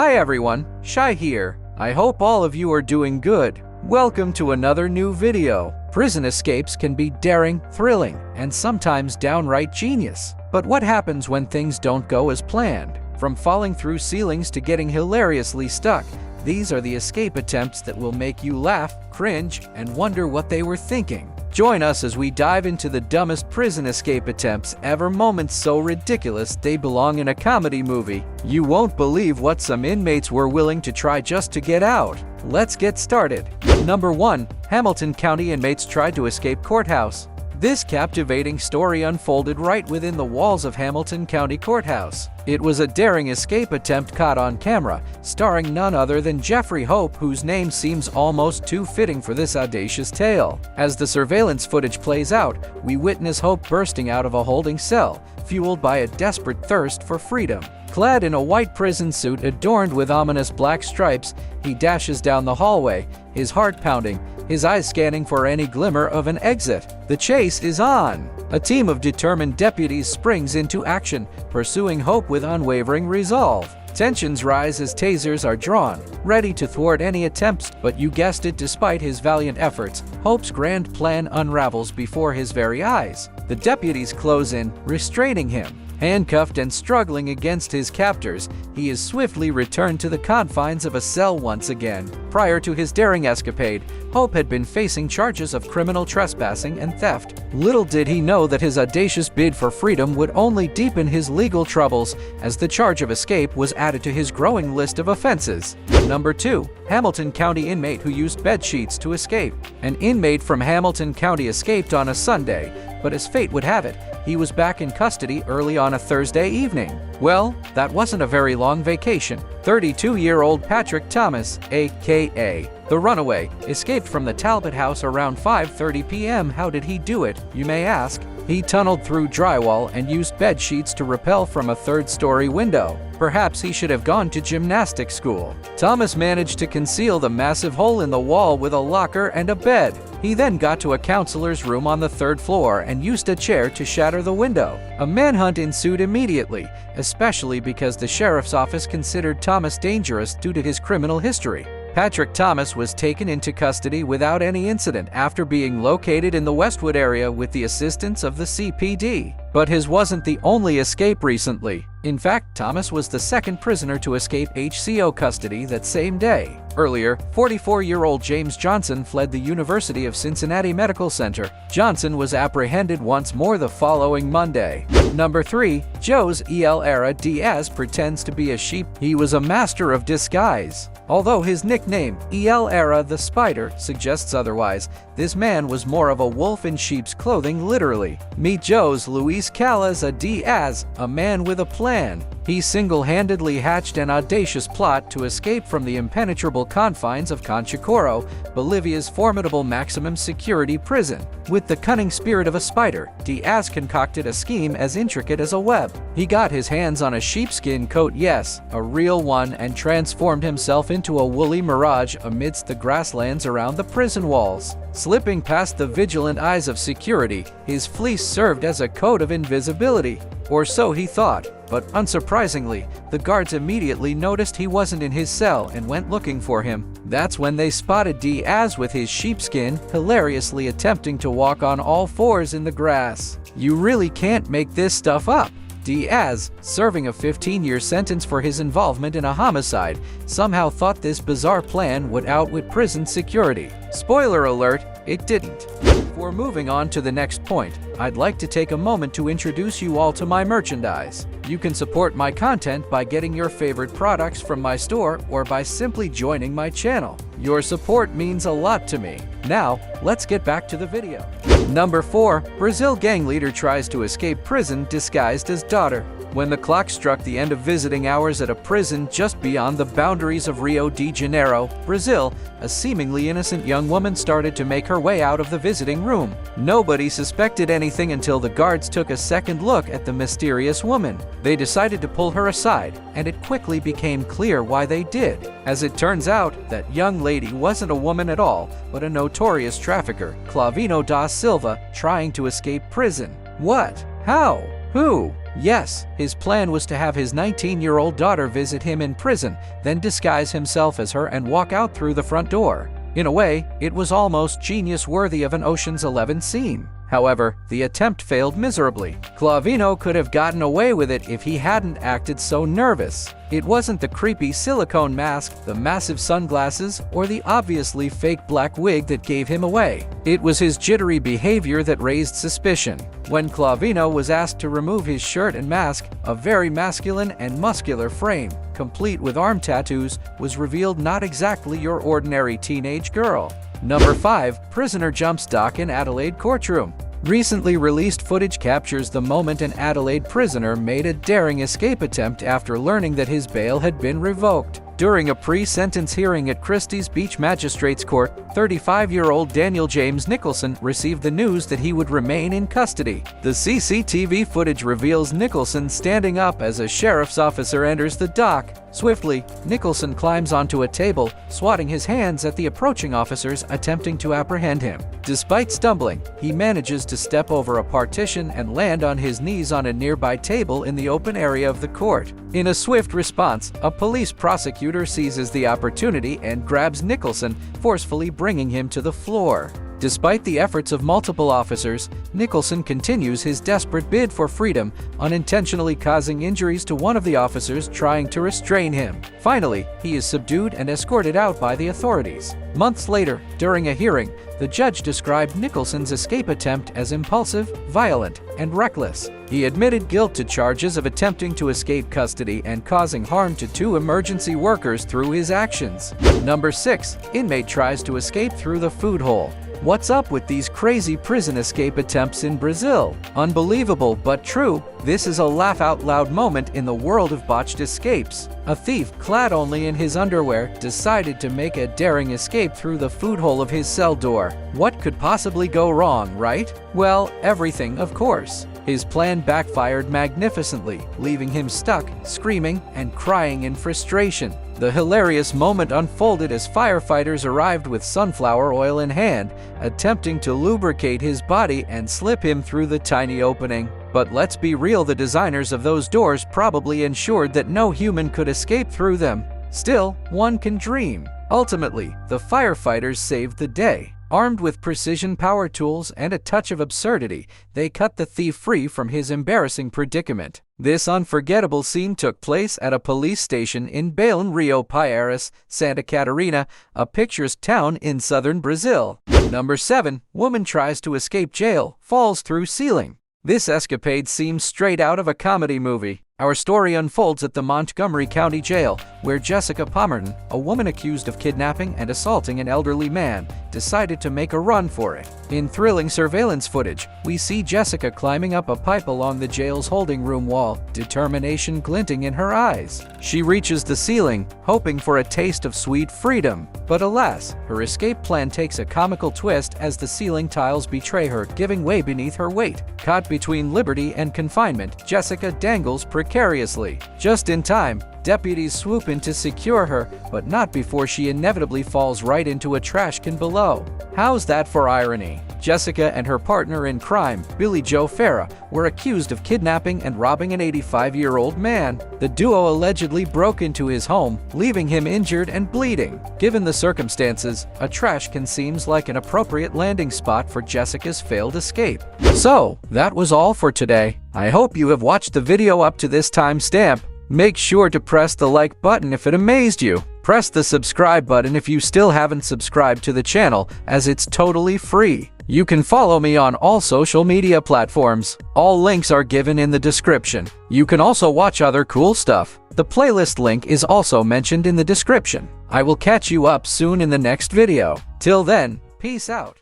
Hi everyone, Shy here. I hope all of you are doing good. Welcome to another new video. Prison escapes can be daring, thrilling, and sometimes downright genius. But what happens when things don't go as planned? From falling through ceilings to getting hilariously stuck, these are the escape attempts that will make you laugh, cringe, and wonder what they were thinking. Join us as we dive into the dumbest prison escape attempts ever, moments so ridiculous they belong in a comedy movie. You won't believe what some inmates were willing to try just to get out. Let's get started. Number 1. Hamilton County inmates tried to escape courthouse. This captivating story unfolded right within the walls of Hamilton County Courthouse. It was a daring escape attempt caught on camera, starring none other than Jeffrey Hope, whose name seems almost too fitting for this audacious tale. As the surveillance footage plays out, we witness Hope bursting out of a holding cell, fueled by a desperate thirst for freedom. Clad in a white prison suit adorned with ominous black stripes, he dashes down the hallway, his heart pounding, his eyes scanning for any glimmer of an exit. The chase is on. A team of determined deputies springs into action, pursuing Hope with unwavering resolve. Tensions rise as tasers are drawn, ready to thwart any attempts, but you guessed it, despite his valiant efforts, Hope's grand plan unravels before his very eyes. The deputies close in, restraining him. Handcuffed and struggling against his captors, he is swiftly returned to the confines of a cell once again. Prior to his daring escapade, Hope had been facing charges of criminal trespassing and theft. Little did he know that his audacious bid for freedom would only deepen his legal troubles, as the charge of escape was added to his growing list of offenses. Number 2. Hamilton County inmate who used bed sheets to escape. An inmate from Hamilton County escaped on a Sunday, but as fate would have it, he was back in custody early on a Thursday evening. Well, that wasn't a very long vacation. 32-year-old Patrick Thomas, aka the Runaway, escaped from the Talbot house around 5:30 p.m. How did he do it, you may ask? He tunneled through drywall and used bed sheets to rappel from a third-story window. Perhaps he should have gone to gymnastics school. Thomas managed to conceal the massive hole in the wall with a locker and a bed. He then got to a counselor's room on the third floor and used a chair to shatter the window. A manhunt ensued immediately, especially because the sheriff's office considered Thomas dangerous due to his criminal history. Patrick Thomas was taken into custody without any incident after being located in the Westwood area with the assistance of the CPD. But his wasn't the only escape recently. In fact, Thomas was the second prisoner to escape HCO custody that same day. Earlier, 44-year-old James Johnson fled the University of Cincinnati Medical Center. Johnson was apprehended once more the following Monday. Number 3. José Díaz pretends to be a sheep. He was a master of disguise. Although his nickname, El the Spider, suggests otherwise, this man was more of a wolf in sheep's clothing, literally. Meet José Luis Calles Díaz, a man with a plan. He single-handedly hatched an audacious plot to escape from the impenetrable confines of Conchicoro, Bolivia's formidable maximum security prison. With the cunning spirit of a spider, Díaz concocted a scheme as intricate as a web. He got his hands on a sheepskin coat, yes, a real one, and transformed himself into a woolly mirage amidst the grasslands around the prison walls. Slipping past the vigilant eyes of security, his fleece served as a coat of invisibility. Or so he thought, but unsurprisingly, the guards immediately noticed he wasn't in his cell and went looking for him. That's when they spotted Díaz with his sheepskin, hilariously attempting to walk on all fours in the grass. You really can't make this stuff up. Díaz, serving a 15-year sentence for his involvement in a homicide, somehow thought this bizarre plan would outwit prison security. Spoiler alert, it didn't. Before moving on to the next point, I'd like to take a moment to introduce you all to my merchandise. You can support my content by getting your favorite products from my store or by simply joining my channel. Your support means a lot to me. Now, let's get back to the video. Number 4. Brazil gang leader tries to escape prison disguised as daughter. When the clock struck the end of visiting hours at a prison just beyond the boundaries of Rio de Janeiro, Brazil, a seemingly innocent young woman started to make her way out of the visiting room. Nobody suspected anything until the guards took a second look at the mysterious woman. They decided to pull her aside, and it quickly became clear why they did. As it turns out, that young lady wasn't a woman at all, but a notorious trafficker, Clavino da Silva, trying to escape prison. What? How? Who? Yes, his plan was to have his 19-year-old daughter visit him in prison, then disguise himself as her and walk out through the front door. In a way, it was almost genius-worthy of an Ocean's 11 scene. However, the attempt failed miserably. Clavino could have gotten away with it if he hadn't acted so nervous. It wasn't the creepy silicone mask, the massive sunglasses, or the obviously fake black wig that gave him away. It was his jittery behavior that raised suspicion. When Clavino was asked to remove his shirt and mask, a very masculine and muscular frame, complete with arm tattoos, was revealed not exactly your ordinary teenage girl. Number 5. Prisoner jumps dock in Adelaide courtroom. Recently released footage captures the moment an Adelaide prisoner made a daring escape attempt after learning that his bail had been revoked. During a pre-sentence hearing at Christie's Beach Magistrates Court, 35-year-old Daniel James Nicholson received the news that he would remain in custody. The CCTV footage reveals Nicholson standing up as a sheriff's officer enters the dock. Swiftly, Nicholson climbs onto a table, swatting his hands at the approaching officers attempting to apprehend him. Despite stumbling, he manages to step over a partition and land on his knees on a nearby table in the open area of the court. In a swift response, a police prosecutor seizes the opportunity and grabs Nicholson, forcefully bringing him to the floor. Despite the efforts of multiple officers, Nicholson continues his desperate bid for freedom, unintentionally causing injuries to one of the officers trying to restrain him. Finally, he is subdued and escorted out by the authorities. Months later, during a hearing, the judge described Nicholson's escape attempt as impulsive, violent, and reckless. He admitted guilt to charges of attempting to escape custody and causing harm to 2 emergency workers through his actions. Number 6. Inmate tries to escape through the food hole. What's up with these crazy prison escape attempts in Brazil? Unbelievable but true, this is a laugh-out-loud moment in the world of botched escapes. A thief, clad only in his underwear, decided to make a daring escape through the food hole of his cell door. What could possibly go wrong, right? Well, everything, of course. His plan backfired magnificently, leaving him stuck, screaming and crying in frustration. The hilarious moment unfolded as firefighters arrived with sunflower oil in hand, attempting to lubricate his body and slip him through the tiny opening. But let's be real, the designers of those doors probably ensured that no human could escape through them. Still, one can dream. Ultimately, the firefighters saved the day. Armed with precision power tools and a touch of absurdity, they cut the thief free from his embarrassing predicament. This unforgettable scene took place at a police station in Belém, Rio Pairas, Santa Catarina, a picturesque town in southern Brazil. Number 7. Woman tries to escape jail, falls through ceiling. This escapade seems straight out of a comedy movie. Our story unfolds at the Montgomery County Jail, where Jessica Pomerton, a woman accused of kidnapping and assaulting an elderly man, decided to make a run for it. In thrilling surveillance footage, we see Jessica climbing up a pipe along the jail's holding room wall, determination glinting in her eyes. She reaches the ceiling, hoping for a taste of sweet freedom. But alas, her escape plan takes a comical twist as the ceiling tiles betray her, giving way beneath her weight. Caught between liberty and confinement, Jessica dangles precariously. Just in time, deputies swoop in to secure her, but not before she inevitably falls right into a trash can below. How's that for irony? Jessica and her partner in crime, Billy Joe Farah, were accused of kidnapping and robbing an 85-year-old man. The duo allegedly broke into his home, leaving him injured and bleeding. Given the circumstances, a trash can seems like an appropriate landing spot for Jessica's failed escape. So, that was all for today. I hope you have watched the video up to this timestamp. Make sure to press the like button if it amazed you. Press the subscribe button if you still haven't subscribed to the channel, as it's totally free. You can follow me on all social media platforms. All links are given in the description. You can also watch other cool stuff. The playlist link is also mentioned in the description. I will catch you up soon in the next video. Till then, peace out.